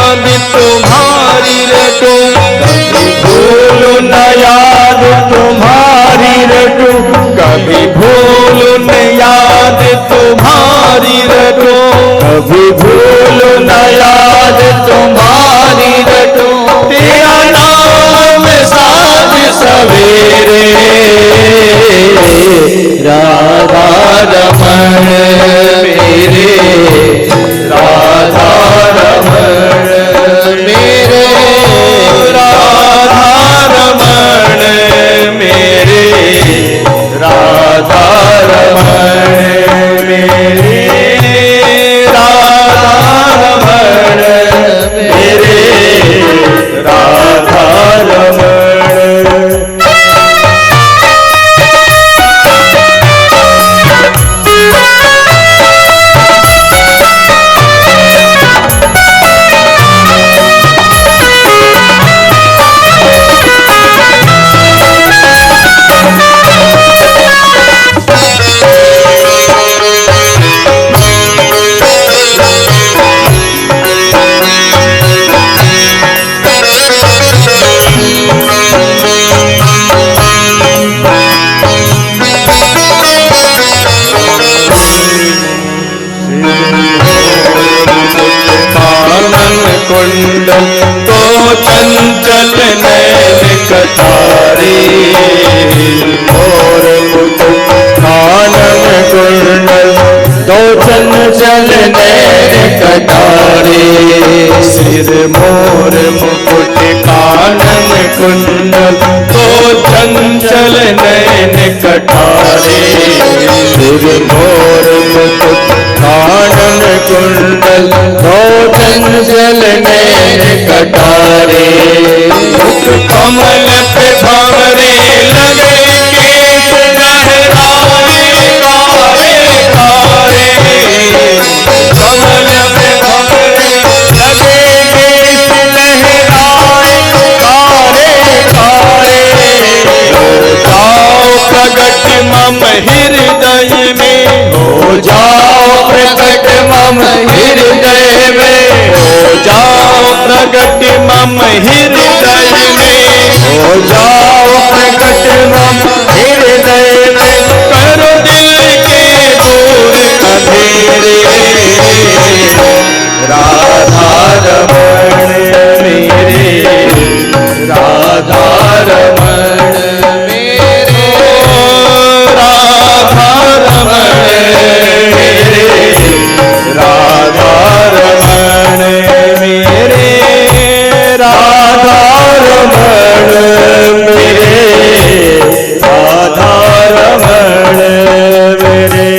याद तुम्हारी रटो, कभी भूलो न याद तुम्हारी रटो, कभी भूलो न याद तुम्हारी रटो, कभी भूलो न याद तुम्हारी रटो। तेरा नाम साँझ सवेरे राधा रमण मेरे, राधा रमण मेरे, राधा रमण मेरे, राधा रमण मेरे, राधा रमण मेरे, राधा रमण। कुंडल तो चंचल नैन कटारे, और मुकुट कानन कुंडल तो चंचल नैन कटारे, सिर मोर मुकुट कानन कुंडल तो चंचल नैन कटारे, सिर मोर मुकुट कानन कुंडल तो चंचल नैन कटारे, मुख कमल पे भंवरे लगे केश लहराए कारे कारे, कमल पे भंवरे लगे केश लहराए कारे कारे, जाओ प्रगट मम हृदय में, हो जाओ प्रगट मम हृदय में, हो जाओ प्रगट मम हृदय में, हो जाओ प्रगट मम हृदय में, करो दिल के दूर अंधेरे, राधा रमण मेरे, राधा रमण मेरे, राधा रमण मेरे, राधा रमण मेरे, राधा रमण मेरे, राधा रमण मेरे।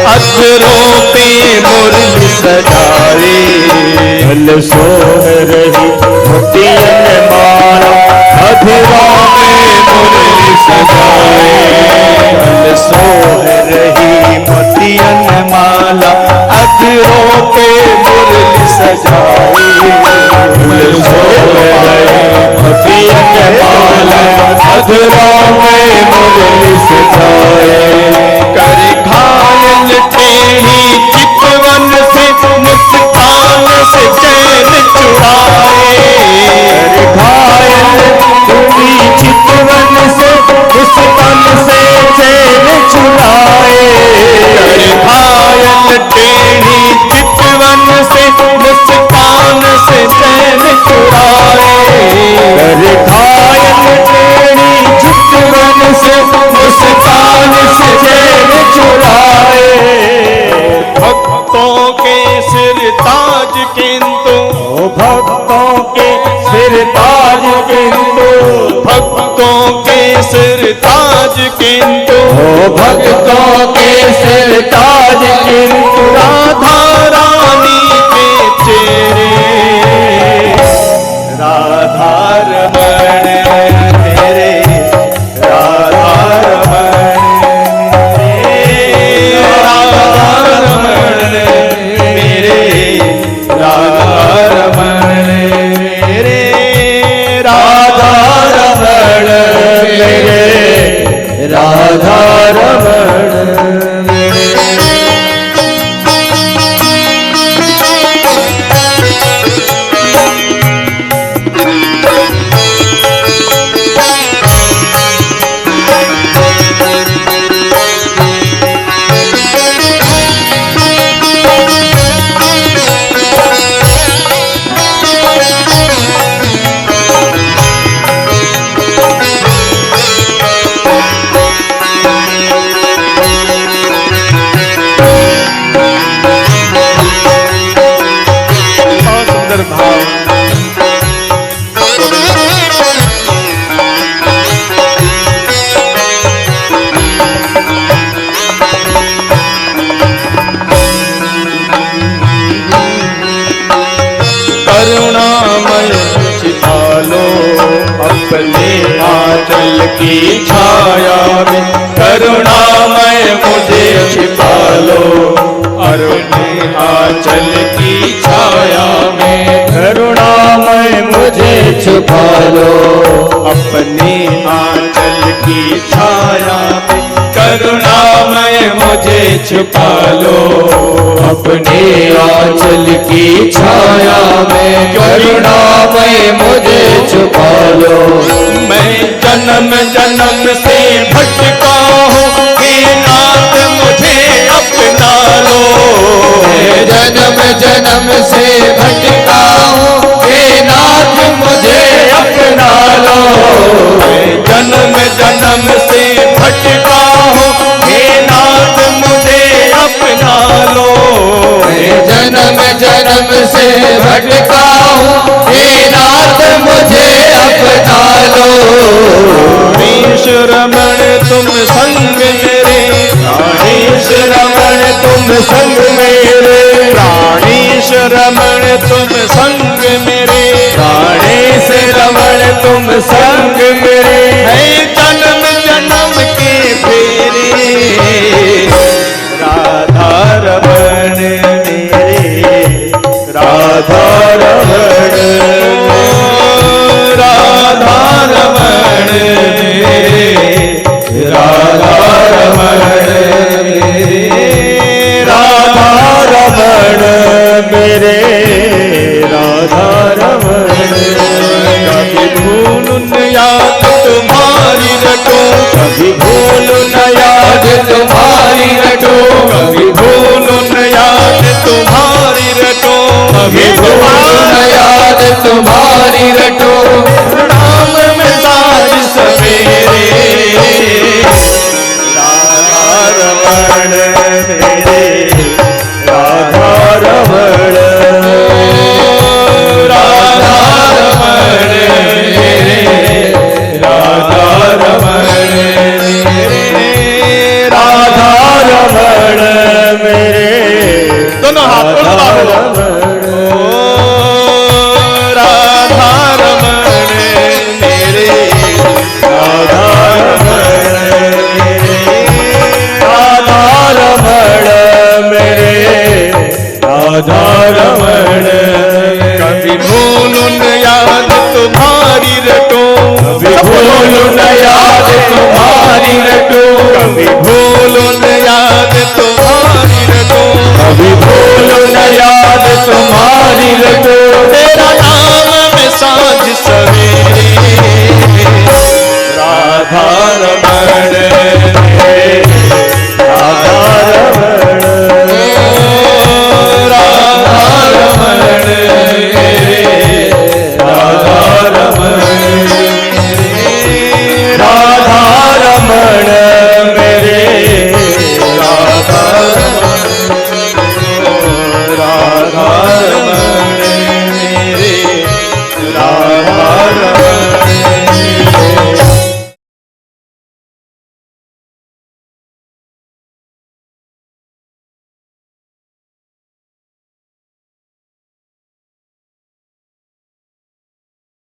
अधरों पे मुरली सजाए, भल सोह रही मोतियन माला, अधरों में मुरली सजाए, भल सोह रही मोतियन माला, अधरों पे मुरली सजाए, भल सोह रही मोतियन माला, अधरों में मुरली सजाए, कर घायल थे ही चितवन से मुस्कान से चैन चुराए, कर घायल तुमी चितवन से मुस्कान से चैन से मुस्कान से चैन चुराए। भक्तों के सिर ताज किंतु, भक्तों के सिर ताज किंतु, भक्तों के सिर ताज किंतु, भक्तों के सिर ताज किंतु, राधा रानी के चेहरे, राधा रमण मेरे, राधा रमण मेरे, राधा रमण मेरे, राधा रमण मेरे, राधा रमण मेरे, राधा रमण मेरे। बहुत सुंदर भाव। करुणामय छिपा लो अपने आंचल की छाया में, करुणामय मुझे छिपा लो अपने आंचल की छाया में, करुणामय मुझे छिपा लो अपने आंचल की छाया में, करुणामय मुझे छिपा लो अपने आंचल की छाया में, करुणामय मुझे छुपा लो। मैं जन्म जन्म से भटका हूँ, हे नाथ मुझे अपना लो। मैं जन्म जन्म से भटका हूँ, हे नाथ मुझे अपना लो। मैं जन्म जन्म से भटका हूँ, हे नाथ मुझे अपना लो। मैं जन्म जन्म से भटका हूँ, हे नाथ मुझे अपना लो। प्राणेश रमण तुम संग मेरे, प्राणेश रमण तुम संग मेरे, प्राणेश रमण तुम संग मेरे, प्राणेश रमण तुम संग मेरे। है जन्म जन्म के फेरे, राधा रमण मेरे, राधा रमण, राधा रमण मेरे, राधा रमण मेरे, राधा रमण मेरे, राधा रमण। कभी भूल न याद तुम्हारी रटो, कभी भूल न याद तुम्हारी रटो, कभी भूल न याद तुम्हारी रटो, कभी भूल न याद तुम्हारी रटो। राम में साज सवेरे, राधा रमण मेरे, राधा रमण, राधा रमण मेरे, राधा रमण मेरे, राधा रमण मेरे, दोनों हाथ राधा रमण। राधा रमण मेरे, राधा रमण मेरे, राधा रमण मेरे, राधा रमण। कभी भूल न याद तुम्हारी रटो, कभी भूल न याद तुम्हारी रटो, कभी भूल न याद तुम्हारी रटो, कभी भूल न याद तुम्हारी रटो।